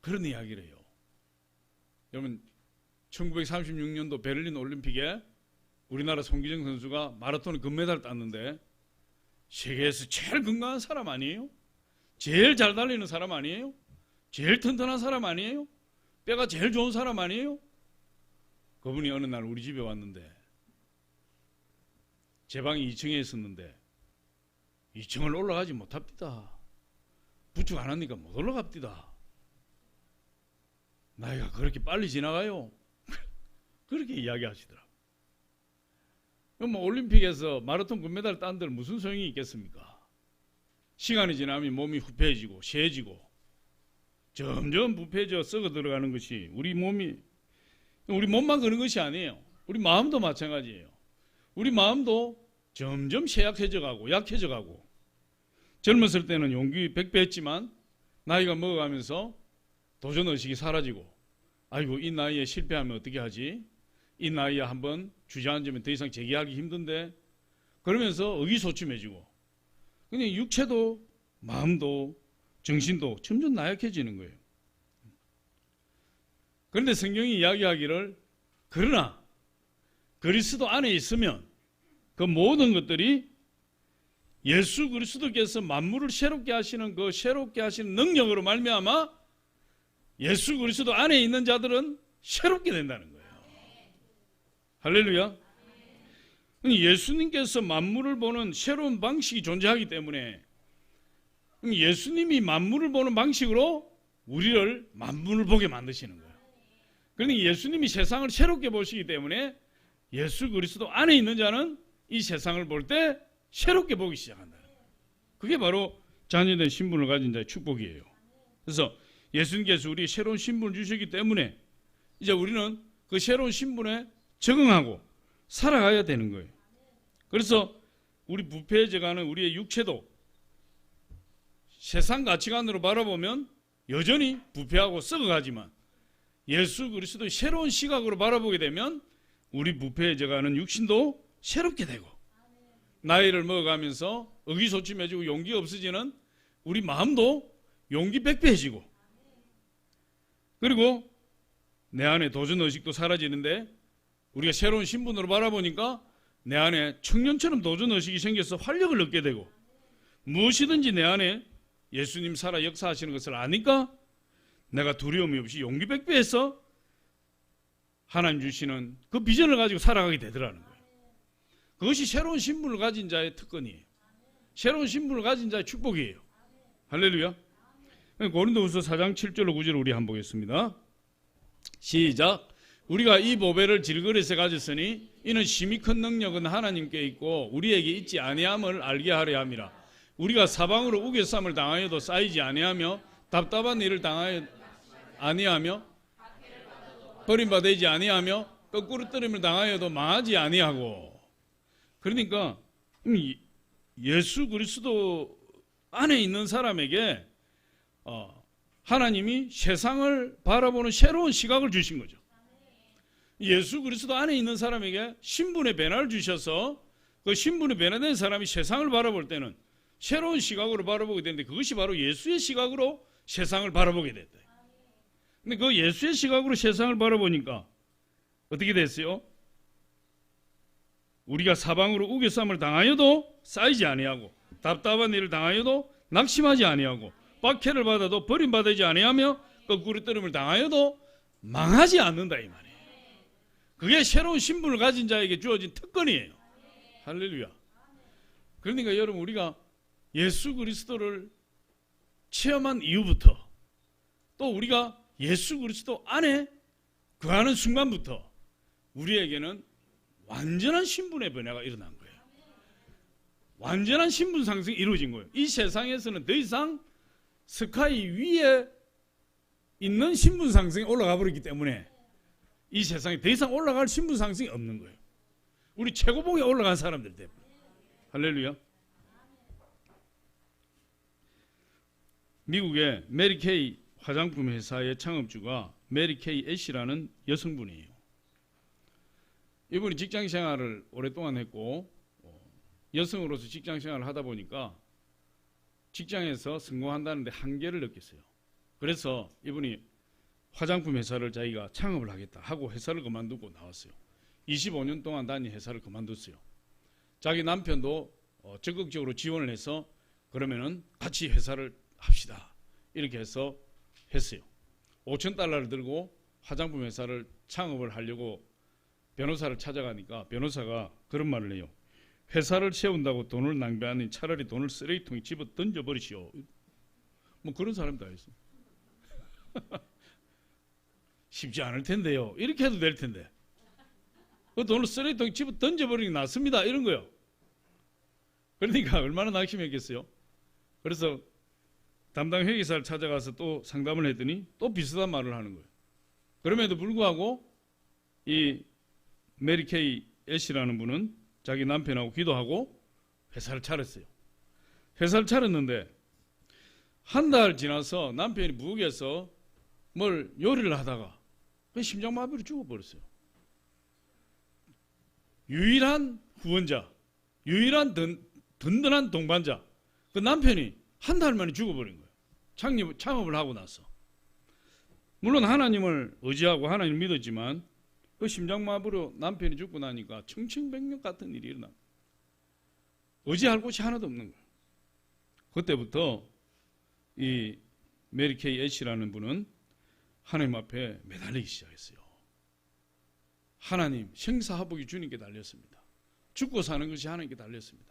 Speaker 1: 그런 이야기를 해요. 여러분 1936년도 베를린 올림픽에 우리나라 송기정 선수가 마라톤 금메달을 땄는데 세계에서 제일 건강한 사람 아니에요? 제일 잘 달리는 사람 아니에요? 제일 튼튼한 사람 아니에요? 뼈가 제일 좋은 사람 아니에요? 그분이 어느 날 우리 집에 왔는데 제 방이 2층에 있었는데 2층을 올라가지 못합니다. 부축 안 하니까 못 올라갑니다. 나이가 그렇게 빨리 지나가요? 그렇게 이야기하시더라고요. 뭐 올림픽에서 마라톤 금메달 딴 데는 무슨 소용이 있겠습니까? 시간이 지나면 몸이 후패해지고 쇠해지고 점점 부패해져 썩어 들어가는 것이 우리 몸만 그런 것이 아니에요. 우리 마음도 마찬가지예요. 우리 마음도 점점 쇠약해져 가고 약해져 가고 젊었을 때는 용기 100배 했지만 나이가 먹어가면서 도전의식이 사라지고 아이고 이 나이에 실패하면 어떻게 하지? 이 나이에 한번 주저앉으면 더 이상 재기하기 힘든데 그러면서 의기소침해지고 그냥 육체도 마음도 정신도 점점 나약해지는 거예요. 그런데 성경이 이야기하기를 그러나 그리스도 안에 있으면 그 모든 것들이 예수 그리스도께서 만물을 새롭게 하시는 그 새롭게 하시는 능력으로 말미암아 예수 그리스도 안에 있는 자들은 새롭게 된다는 거예요. 할렐루야. 예수님께서 만물을 보는 새로운 방식이 존재하기 때문에 예수님이 만물을 보는 방식으로 우리를 만물을 보게 만드시는 거예요. 그러니 예수님이 세상을 새롭게 보시기 때문에 예수 그리스도 안에 있는 자는 이 세상을 볼 때 새롭게 보기 시작한다는 거예요. 그게 바로 자녀된 신분을 가진 자의 축복이에요. 그래서 예수님께서 우리 새로운 신분을 주시기 때문에 이제 우리는 그 새로운 신분에 적응하고 살아가야 되는 거예요. 그래서 우리 부패해져가는 우리의 육체도 세상 가치관으로 바라보면 여전히 부패하고 썩어가지만 예수 그리스도의 새로운 시각으로 바라보게 되면 우리 부패해져가는 육신도 새롭게 되고 나이를 먹어가면서 의기소침해지고 용기가 없어지는 우리 마음도 용기 백배해지고 그리고 내 안에 도전의식도 사라지는데 우리가 새로운 신분으로 바라보니까 내 안에 청년처럼 도전의식이 생겨서 활력을 얻게 되고 무엇이든지 내 안에 예수님 살아 역사하시는 것을 아니까 내가 두려움이 없이 용기 백배해서 하나님 주시는 그 비전을 가지고 살아가게 되더라는 거예요. 그것이 새로운 신분을 가진 자의 특권이에요. 새로운 신분을 가진 자의 축복이에요. 할렐루야. 고린도후서 4장 7절로 9절을 우리 한번 보겠습니다. 시작. 우리가 이 보배를 질그릇에 가졌으니 이는 심히 큰 능력은 하나님께 있고 우리에게 있지 아니함을 알게 하려 함이라. 우리가 사방으로 우겨쌈을 당하여도 쌓이지 아니하며 답답한 일을 당하여 아니하며 버림받지 아니하며 거꾸로 뜨림을 당하여도 망하지 아니하고. 그러니까 예수 그리스도 안에 있는 사람에게 하나님이 세상을 바라보는 새로운 시각을 주신 거죠. 예수 그리스도 안에 있는 사람에게 신분의 변화를 주셔서 그 신분의 변화된 사람이 세상을 바라볼 때는 새로운 시각으로 바라보게 되는데 그것이 바로 예수의 시각으로 세상을 바라보게 됐다. 근데 그 예수의 시각으로 세상을 바라보니까 어떻게 됐어요? 우리가 사방으로 우겨쌈을 당하여도 쌓이지 아니하고 답답한 일을 당하여도 낙심하지 아니하고 박해를 받아도 버림받지 아니하며 거꾸로 뜨림을 당하여도 망하지 않는다 이 말이에요. 그게 새로운 신분을 가진 자에게 주어진 특권이에요. 할렐루야. 그러니까 여러분 우리가 예수 그리스도를 체험한 이후부터 또 우리가 예수 그리스도 안에 거하는 순간부터 우리에게는 완전한 신분의 변화가 일어난 거예요. 완전한 신분 상승이 이루어진 거예요. 이 세상에서는 더 이상 스카이 위에 있는 신분 상승이 올라가 버렸기 때문에 이 세상에 더 이상 올라갈 신분 상승이 없는 거예요. 우리 최고봉에 올라간 사람들 때문에. 할렐루야. 미국의 메리 케이 화장품 회사의 창업주가 메리 케이 애쉬라는 여성분이에요. 이분이 직장 생활을 오랫동안 했고 여성으로서 직장 생활을 하다 보니까 직장에서 성공한다는데 한계를 느꼈어요. 그래서 이분이 화장품 회사를 자기가 창업을 하겠다 하고 회사를 그만두고 나왔어요. 25년 동안 다닌 회사를 그만뒀어요. 자기 남편도 적극적으로 지원을 해서 그러면은 같이 회사를 합시다 이렇게 해서 했어요. $5,000를 들고 화장품 회사를 창업을 하려고 변호사를 찾아가니까 변호사가 그런 말을 해요. 회사를 세운다고 돈을 낭비하니 차라리 돈을 쓰레기통에 집어 던져버리시오. 뭐 그런 사람도 다 있어요. 쉽지 않을 텐데요. 이렇게 해도 될 텐데. 그 돈을 쓰레기통에 집어 던져버리는 게 낫습니다. 이런 거요. 그러니까 얼마나 낙심했겠어요. 그래서 담당 회계사를 찾아가서 또 상담을 했더니 또 비슷한 말을 하는 거예요. 그럼에도 불구하고 이 메리 케이 애쉬라는 분은 자기 남편하고 기도하고 회사를 차렸어요. 회사를 차렸는데 한 달 지나서 남편이 부엌에서 뭘 요리를 하다가 심장마비로 죽어버렸어요. 유일한 후원자, 유일한 든든한 동반자, 그 남편이 한 달 만에 죽어버린 거예요. 창업을 하고 나서. 물론 하나님을 의지하고 하나님을 믿었지만 그 심장마비로 남편이 죽고 나니까 청천백력 같은 일이 일어나. 의지할 곳이 하나도 없는 거예요. 그때부터 이 메리 케이 애쉬라는 분은 하나님 앞에 매달리기 시작했어요. 하나님, 생사화복이 주님께 달렸습니다. 죽고 사는 것이 하나님께 달렸습니다.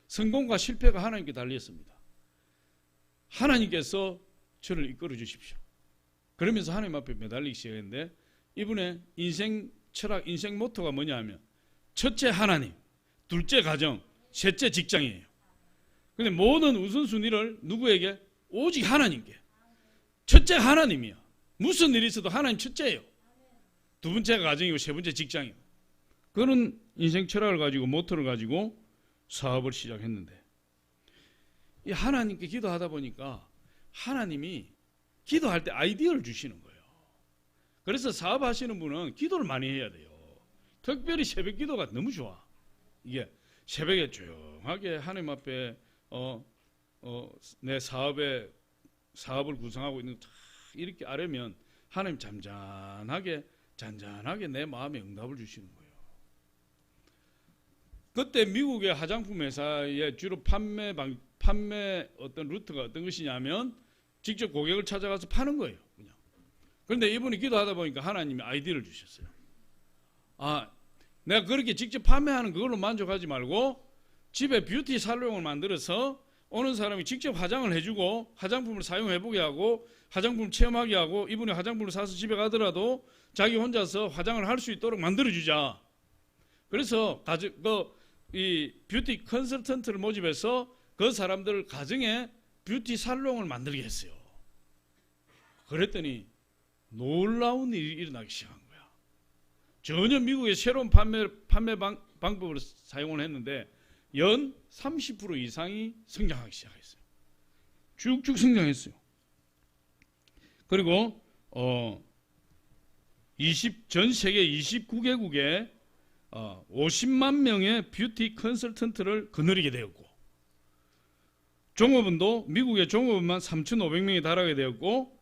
Speaker 1: 성공과 실패가 하나님께 달렸습니다. 하나님께서 저를 이끌어 주십시오. 그러면서 하나님 앞에 매달리기 시작했는데 이분의 인생 철학, 인생 모토가 뭐냐 하면 첫째 하나님, 둘째 가정, 셋째 직장이에요. 근데 모든 우선순위를 누구에게? 오직 하나님께. 첫째 하나님이야. 무슨 일이 있어도 하나님 첫째예요. 두 번째가 가정이고 세 번째 직장이에요. 그런 인생 철학을 가지고 모토를 가지고 사업을 시작했는데 이 하나님께 기도하다 보니까 하나님이 기도할 때 아이디어를 주시는 거예요. 그래서 사업하시는 분은 기도를 많이 해야 돼요. 특별히 새벽 기도가 너무 좋아. 이게 새벽에 조용하게 하나님 앞에 내 사업을 구성하고 있는 이렇게 아뢰면 하나님 잔잔하게 내 마음에 응답을 주시는 거예요. 그때 미국의 화장품 회사의 주로 판매 어떤 루트가 어떤 것이냐면 직접 고객을 찾아가서 파는 거예요. 그냥. 그런데 이분이 기도하다 보니까 하나님이 아이디어를 주셨어요. 내가 그렇게 직접 판매하는 그걸로 만족하지 말고 집에 뷰티 살롱을 만들어서 오는 사람이 직접 화장을 해주고 화장품을 사용해보게 하고 화장품을 체험하게 하고 이분이 화장품을 사서 집에 가더라도 자기 혼자서 화장을 할 수 있도록 만들어주자. 그래서 이 뷰티 컨설턴트를 모집해서 그 사람들 가정에 뷰티 살롱을 만들게 했어요. 그랬더니 놀라운 일이 일어나기 시작한 거야. 전혀 미국의 새로운 판매 방법을 사용을 했는데 연 30% 이상이 성장하기 시작했어요. 쭉쭉 성장했어요. 그리고 전 세계 29개국에 50만 명의 뷰티 컨설턴트를 거느리게 되었고, 종업원도 미국의 종업원만 3,500명에 달하게 되었고,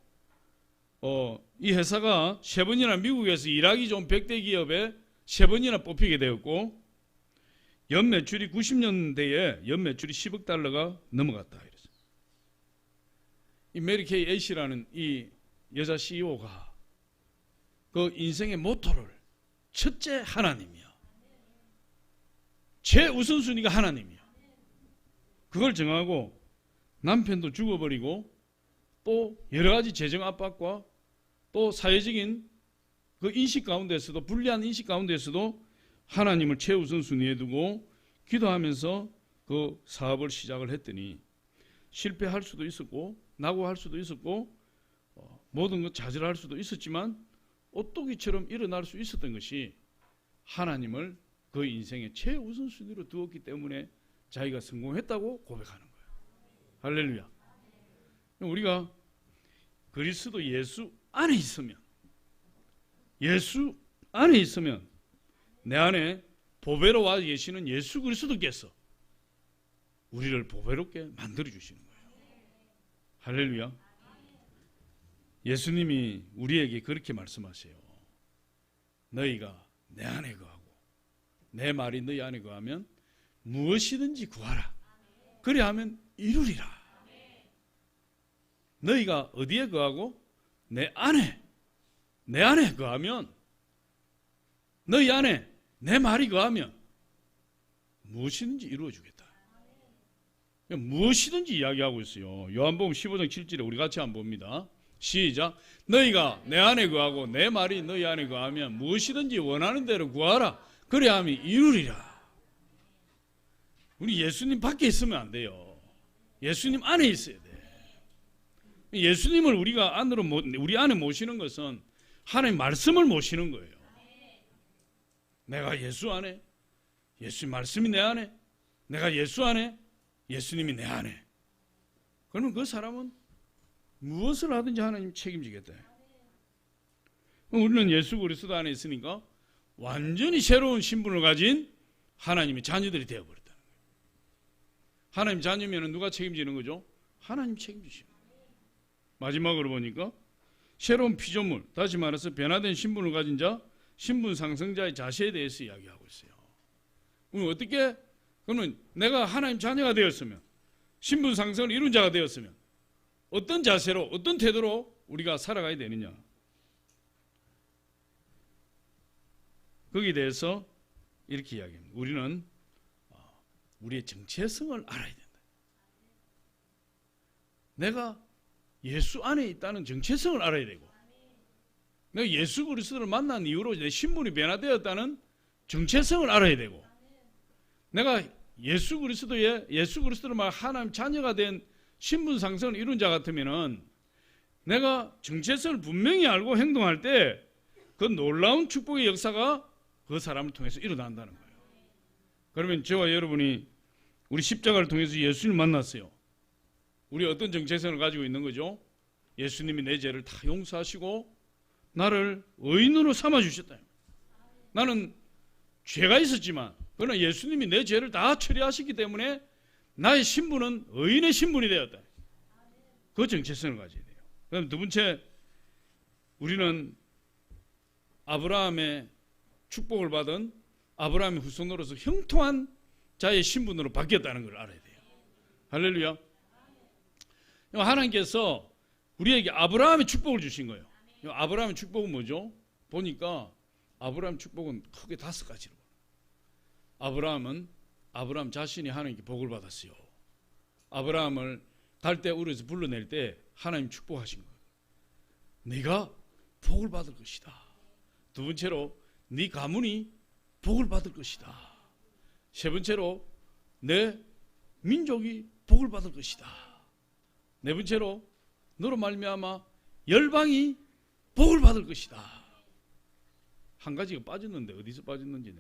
Speaker 1: 이 회사가 3번이나 미국에서 일하기 좋은 100대 기업에 3번이나 뽑히게 되었고, 연 매출이 90년대에 연 매출이 10억 달러가 넘어갔다. 이랬어요. 이 메리 케이 애쉬라는 이 여자 CEO가 그 인생의 모토를 첫째 하나님이야. 최우선순위가 하나님이야. 그걸 정하고 남편도 죽어버리고 또 여러 가지 재정 압박과 또 사회적인 그 인식 가운데서도 불리한 인식 가운데서도 하나님을 최우선순위에 두고 기도하면서 그 사업을 시작을 했더니 실패할 수도 있었고 낙오할 수도 있었고 모든 것 좌절할 수도 있었지만 오뚜기처럼 일어날 수 있었던 것이 하나님을 그 인생의 최우선순위로 두었기 때문에 자기가 성공했다고 고백하는 거예요. 할렐루야. 우리가 그리스도 예수 안에 있으면 내 안에 보배로 와 계시는 예수 그리스도께서 우리를 보배롭게 만들어 주시는 거예요. 할렐루야. 예수님이 우리에게 그렇게 말씀하세요. 너희가 내 안에 거하고 내 말이 너희 안에 거하면 무엇이든지 구하라. 그래야 하면 이루리라. 너희가 어디에 거하고 내 안에 거하면, 너희 안에 내 말이 거하면 무엇이든지 이루어주겠다. 무엇이든지 이야기하고 있어요. 요한복음 15장 7절에 우리 같이 한번 봅니다. 시작. 너희가 내 안에 거하고 내 말이 너희 안에 거하면 무엇이든지 원하는 대로 구하라. 그래야 하면 이루리라. 우리 예수님 밖에 있으면 안 돼요. 예수님 안에 있어야 돼. 예수님을 우리가 우리 안에 모시는 것은 하나님 말씀을 모시는 거예요. 내가 예수 안에, 예수 말씀이 내 안에, 내가 예수 안에, 예수님이 내 안에. 그러면 그 사람은 무엇을 하든지 하나님 책임지겠다. 우리는 예수 그리스도 안에 있으니까 완전히 새로운 신분을 가진 하나님의 자녀들이 되어버렸다는 거예요. 하나님 자녀면 누가 책임지는 거죠? 하나님 책임지시는 거예요. 마지막으로 보니까 새로운 피조물, 다시 말해서 변화된 신분을 가진 자, 신분 상승자의 자세에 대해서 이야기하고 있어요. 그럼 어떻게? 그러면 내가 하나님 자녀가 되었으면, 신분 상승을 이룬 자가 되었으면 어떤 자세로, 어떤 태도로 우리가 살아가야 되느냐? 거기에 대해서 이렇게 이야기합니다. 우리는 우리의 정체성을 알아야 된다. 내가 예수 안에 있다는 정체성을 알아야 되고, 내가 예수 그리스도를 만난 이후로 내 신분이 변화되었다는 정체성을 알아야 되고, 내가 예수 그리스도를 말 하나님 자녀가 된 신분 상승을 이룬 자 같으면은 내가 정체성을 분명히 알고 행동할 때 그 놀라운 축복의 역사가 그 사람을 통해서 일어난다는 거예요. 그러면 저와 여러분이 우리 십자가를 통해서 예수님을 만났어요. 우리 어떤 정체성을 가지고 있는 거죠? 예수님이 내 죄를 다 용서하시고 나를 의인으로 삼아주셨다. 나는 죄가 있었지만 그러나 예수님이 내 죄를 다 처리하셨기 때문에 나의 신분은 의인의 신분이 되었다. 그 정체성을 가져야 돼요. 그다음 두 번째, 우리는 아브라함의 축복을 받은 아브라함의 후손으로서 형통한 자의 신분으로 바뀌었다는 걸 알아야 돼요. 할렐루야. 하나님께서 우리에게 아브라함의 축복을 주신 거예요. 아브라함의 축복은 뭐죠? 보니까 아브라함 축복은 크게 5가지로. 아브라함은 아브라함 자신이 하나님께 복을 받았어요. 아브라함을 갈대우르에서 불러낼 때 하나님 축복하신 거예요. 네가 복을 받을 것이다. 두 번째로 네 가문이 복을 받을 것이다. 세 번째로 내 민족이 복을 받을 것이다. 네 번째로 너로 말미암아 열방이 복을 받을 것이다. 한 가지가 빠졌는데 어디서 빠졌는지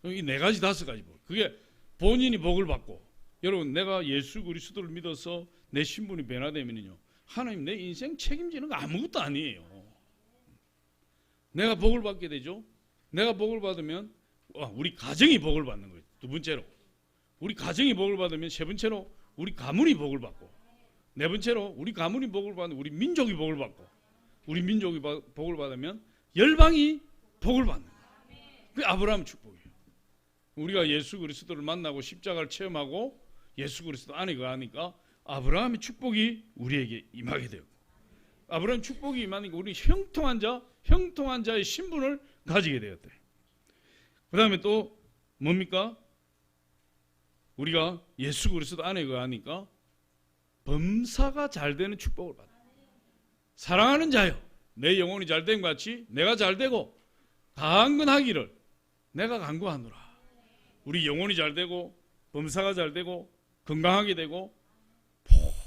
Speaker 1: 이 4가지 5가지 복. 그게 본인이 복을 받고, 여러분 내가 예수 그리스도를 믿어서 내 신분이 변화되면요 하나님 내 인생 책임지는 거 아무것도 아니에요. 내가 복을 받게 되죠. 내가 복을 받으면 우리 가정이 복을 받는 거예요. 두 번째로 우리 가정이 복을 받으면, 세 번째로 우리 가문이 복을 받고, 네 번째로 우리 가문이 복을 받으면 우리 민족이 복을 받고, 우리 민족이 복을 받으면 열방이 복을 받는 거예요. 그게 아브라함 축복이에요. 우리가 예수 그리스도를 만나고 십자가를 체험하고 예수 그리스도 안에 거하니까 아브라함의 축복이 우리에게 임하게 되고, 아브라함 축복이 임하니까 우리 형통한 자의 신분을 가지게 되었대. 그 다음에 또 뭡니까? 우리가 예수 그리스도 안에 거하니까 범사가 잘 되는 축복을 받아요. 사랑하는 자요, 내 영혼이 잘 된 것 같이 내가 잘 되고 강건하기를 내가 간구하노라. 우리 영혼이 잘 되고 범사가 잘 되고 건강하게 되고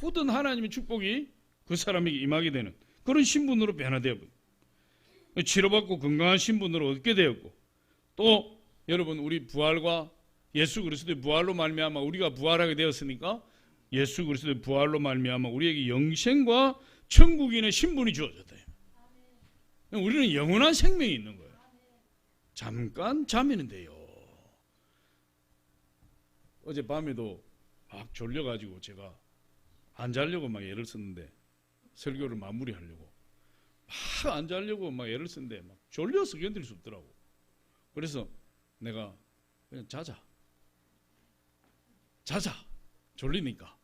Speaker 1: 모든 하나님의 축복이 그 사람에게 임하게 되는 그런 신분으로 변화되었고, 치료받고 건강한 신분으로 얻게 되었고, 또 여러분 우리 부활과 예수 그리스도의 부활로 말미암아 우리가 부활하게 되었으니까 예수 그리스도의 부활로 말미암아 우리에게 영생과 천국인의 신분이 주어졌다. 우리는 영원한 생명이 있는 거예요. 잠깐 자면 돼요. 어제 밤에도 막 졸려가지고 제가 안 자려고 막 애를 썼는데, 설교를 마무리하려고 막 안 자려고 막 애를 썼는데 막 졸려서 견딜 수 없더라고. 그래서 내가 그냥 자자 졸리니까.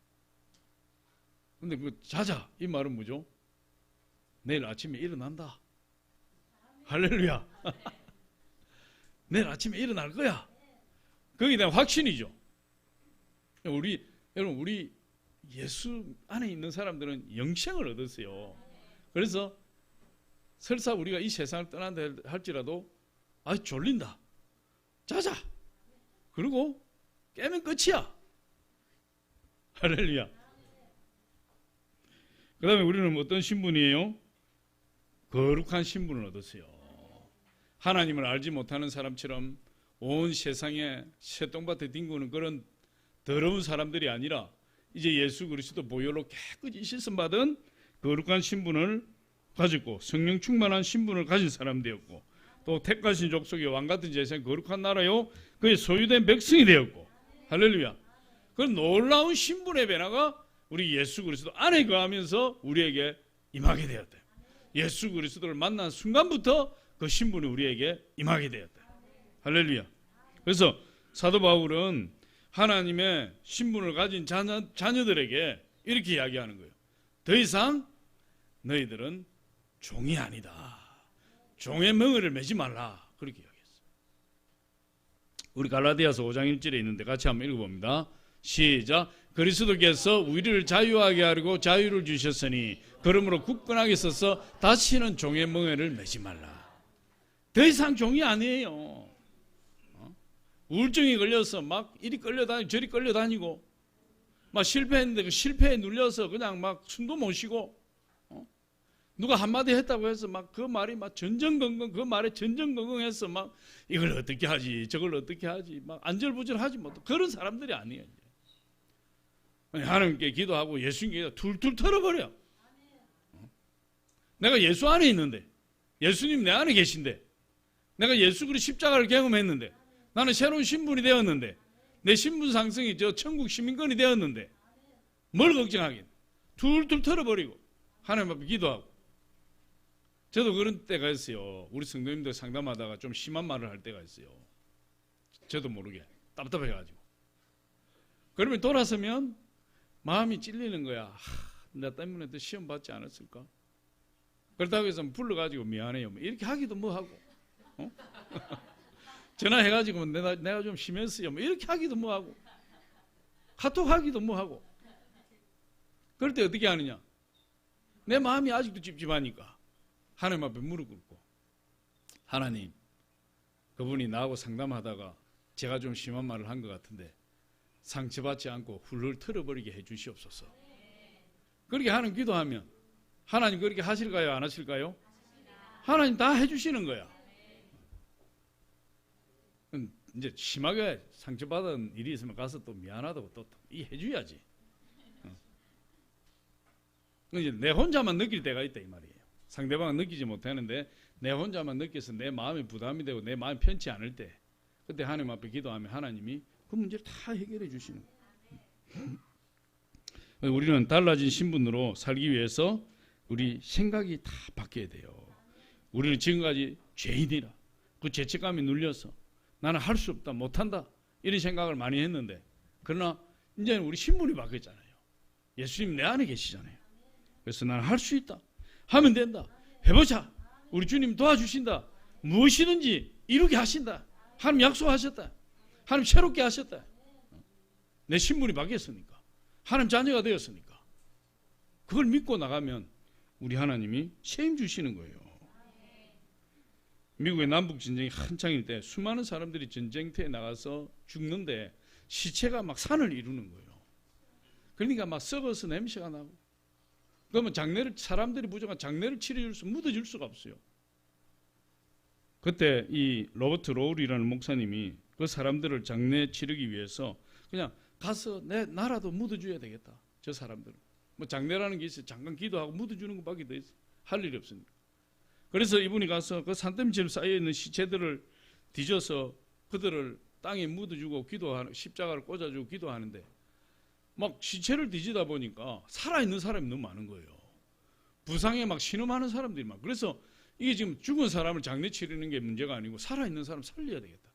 Speaker 1: 근데 그 자자 이 말은 뭐죠? 내일 아침에 일어난다. 할렐루야. 내일 아침에 일어날 거야. 그게 대한 확신이죠. 여러분 우리 예수 안에 있는 사람들은 영생을 얻었어요. 그래서 설사 우리가 이 세상을 떠난다 할지라도 졸린다. 자자. 그리고 깨면 끝이야. 할렐루야. 그 다음에 우리는 어떤 신분이에요? 거룩한 신분을 얻었어요. 하나님을 알지 못하는 사람처럼 온 세상에 새똥밭에 뒹구는 그런 더러운 사람들이 아니라 이제 예수 그리스도 보혈로 깨끗이 씻음받은 거룩한 신분을 가졌고, 성령 충만한 신분을 가진 사람 되었고, 또 택하신 족속의 왕같은 제사장 거룩한 나라요 그의 소유된 백성이 되었고, 할렐루야. 그런 놀라운 신분의 변화가 우리 예수 그리스도 안에 거하면서 우리에게 임하게 되었다. 예수 그리스도를 만난 순간부터 그 신분이 우리에게 임하게 되었다. 할렐루야. 그래서 사도 바울은 하나님의 신분을 가진 자녀들에게 이렇게 이야기하는 거예요. 더 이상 너희들은 종이 아니다. 종의 멍에를 매지 말라. 그렇게 이야기했어요. 우리 갈라디아서 5장 1절에 있는데 같이 한번 읽어봅니다. 시작. 그리스도께서 우리를 자유하게 하려고 자유를 주셨으니 그러므로 굳건하게 서서 다시는 종의 멍에를 매지 말라. 더 이상 종이 아니에요. 우울증이 걸려서 막 이리 끌려다니고 저리 끌려다니고, 막 실패했는데 그 실패에 눌려서 그냥 막 숨도 못 쉬고, 누가 한마디 했다고 해서 막 그 말이 막 전전긍긍, 그 말에 전전긍긍해서 막 이걸 어떻게 하지 저걸 어떻게 하지 막 안절부절하지 못, 그런 사람들이 아니에요. 하나님께 기도하고 예수님께 기도 툴툴 털어버려. 내가 예수 안에 있는데, 예수님 내 안에 계신데, 내가 예수 그리스도 십자가를 경험했는데, 나는 새로운 신분이 되었는데, 내 신분 상승이 저 천국 시민권이 되었는데 뭘 걱정하긴. 툴툴 털어버리고 하나님 앞에 기도하고. 저도 그런 때가 있어요. 우리 성도님들 상담하다가 좀 심한 말을 할 때가 있어요. 저도 모르게 답답해가지고. 그러면 돌아서면 마음이 찔리는 거야. 나 때문에 또 시험 받지 않았을까? 그렇다고 해서 불러가지고 미안해요 이렇게 하기도 뭐하고, 어? 전화해가지고 내가 좀 심했어요. 뭐 이렇게 하기도 뭐하고 카톡 하기도 뭐하고. 그럴 때 어떻게 하느냐? 내 마음이 아직도 찝찝하니까 하나님 앞에 무릎 꿇고, 하나님, 그분이 나하고 상담하다가 제가 좀 심한 말을 한 것 같은데 상처받지 않고 훌훌 털어버리게 해주시옵소서. 그렇게 하는 기도하면 하나님 그렇게 하실까요? 안 하실까요? 하나님 다 해주시는 거야. 이제 심하게 상처받은 일이 있으면 가서 또 미안하다고 또 해줘야지. 이제 내 혼자만 느낄 때가 있다 이 말이에요. 상대방은 느끼지 못하는데 내 혼자만 느껴서 내 마음이 부담이 되고 내 마음이 편치 않을 때, 그때 하나님 앞에 기도하면 하나님이 그 문제를 다 해결해 주시는 거예요. 우리는 달라진 신분으로 살기 위해서 우리 생각이 다 바뀌어야 돼요. 우리는 지금까지 죄인이라 그 죄책감이 눌려서 나는 할 수 없다, 못한다 이런 생각을 많이 했는데, 그러나 이제는 우리 신분이 바뀌었잖아요. 예수님 내 안에 계시잖아요. 그래서 나는 할 수 있다, 하면 된다, 해보자, 우리 주님 도와주신다, 무엇이든지 이루게 하신다, 하나님 약속하셨다, 하나님 새롭게 하셨다. 내 신분이 바뀌었으니까, 하나님 자녀가 되었으니까 그걸 믿고 나가면 우리 하나님이 책임 주시는 거예요. 미국의 남북전쟁이 한창일 때 수많은 사람들이 전쟁터에 나가서 죽는데 시체가 막 산을 이루는 거예요. 그러니까 막 썩어서 냄새가 나고, 그러면 사람들이 부족한 장례를 묻어줄 수가 없어요. 그때 이 로버트 로울이라는 목사님이 그 사람들을 장례 치르기 위해서 그냥 가서 내 나라도 묻어줘야 되겠다. 저 사람들은 뭐 장례라는 게 있어요. 잠깐 기도하고 묻어주는 것밖에 더 할 일이 없으니까. 그래서 이분이 가서 그 산더미처럼 쌓여있는 시체들을 뒤져서 그들을 땅에 묻어주고 기도하는, 십자가를 꽂아주고 기도하는데 막 시체를 뒤지다 보니까 살아있는 사람이 너무 많은 거예요. 부상에 막 신음하는 사람들이 막. 그래서 이게 지금 죽은 사람을 장례 치르는 게 문제가 아니고 살아있는 사람 살려야 되겠다.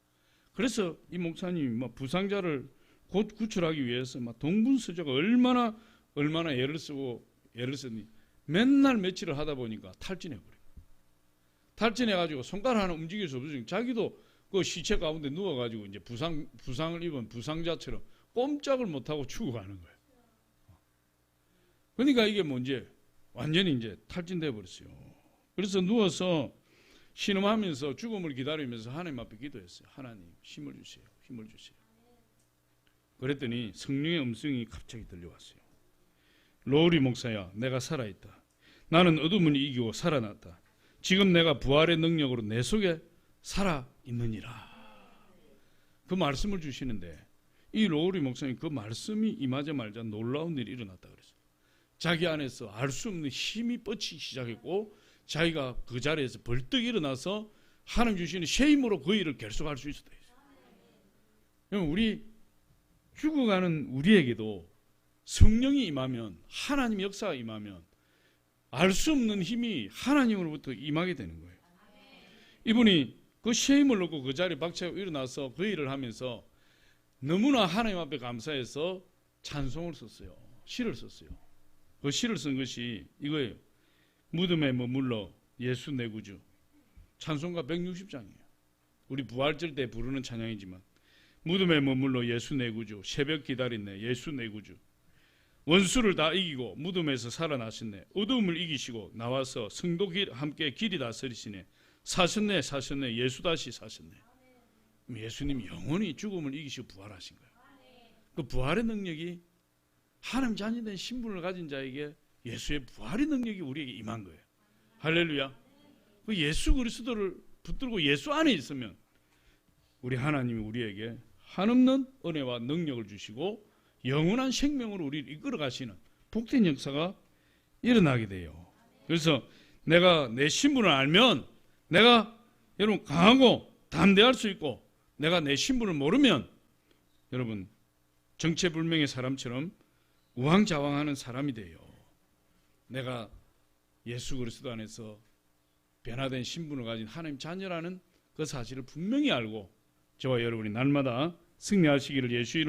Speaker 1: 그래서 이 목사님이 막 부상자를 곧 구출하기 위해서 막 동분서주가 얼마나 애를 쓰니 맨날 며칠을 하다 보니까 탈진해버려요. 탈진해가지고 손가락 하나 움직일 수 없으니까 자기도 그 시체 가운데 누워가지고 이제 부상을 입은 부상자처럼 꼼짝을 못하고 죽어가는 거예요. 그러니까 이게 뭔지 완전히 이제 탈진돼 버렸어요. 그래서 누워서 신음하면서 죽음을 기다리면서 하나님 앞에 기도했어요. 하나님 힘을 주세요. 힘을 주세요. 그랬더니 성령의 음성이 갑자기 들려왔어요. 로우리 목사야, 내가 살아있다. 나는 어둠을 이기고 살아났다. 지금 내가 부활의 능력으로 내 속에 살아있느니라. 그 말씀을 주시는데 이 로우리 목사님 그 말씀이 임하자마자 놀라운 일이 일어났다 그랬어요. 자기 안에서 알 수 없는 힘이 뻗치기 시작했고 자기가 그 자리에서 벌떡 일어나서 하나님 주시는 새 힘으로 그 일을 결속할 수 있었다. 우리 죽어가는 우리에게도 성령이 임하면, 하나님 역사가 임하면 알 수 없는 힘이 하나님으로부터 임하게 되는 거예요. 이분이 그 새 힘을 얻고 그 자리에 박차고 일어나서 그 일을 하면서 너무나 하나님 앞에 감사해서 찬송을 썼어요. 시를 썼어요. 그 시를 쓴 것이 이거예요. 무덤에 머물러 예수 내 구주. 찬송가 160장이에요. 우리 부활절 때 부르는 찬양이지만 무덤에 머물러 예수 내 구주. 새벽 기다리네 예수 내 구주. 원수를 다 이기고 무덤에서 살아나셨네. 어두움을 이기시고 나와서 성도 함께 길이 다스리시네. 사셨네 사셨네 예수 다시 사셨네. 예수님이 영원히 죽음을 이기시고 부활하신 거예요. 그 부활의 능력이 하나님 자녀된 신분을 가진 자에게 예수의 부활의 능력이 우리에게 임한 거예요. 할렐루야. 그 예수 그리스도를 붙들고 예수 안에 있으면 우리 하나님이 우리에게 한없는 은혜와 능력을 주시고 영원한 생명으로 우리를 이끌어 가시는 복된 역사가 일어나게 돼요. 그래서 내가 내 신분을 알면 내가 여러분 강하고 담대할 수 있고, 내가 내 신분을 모르면 여러분 정체불명의 사람처럼 우왕좌왕하는 사람이 돼요. 내가 예수 그리스도 안에서 변화된 신분을 가진 하나님 자녀라는 그 사실을 분명히 알고 저와 여러분이 날마다 승리하시기를 예수 이름으로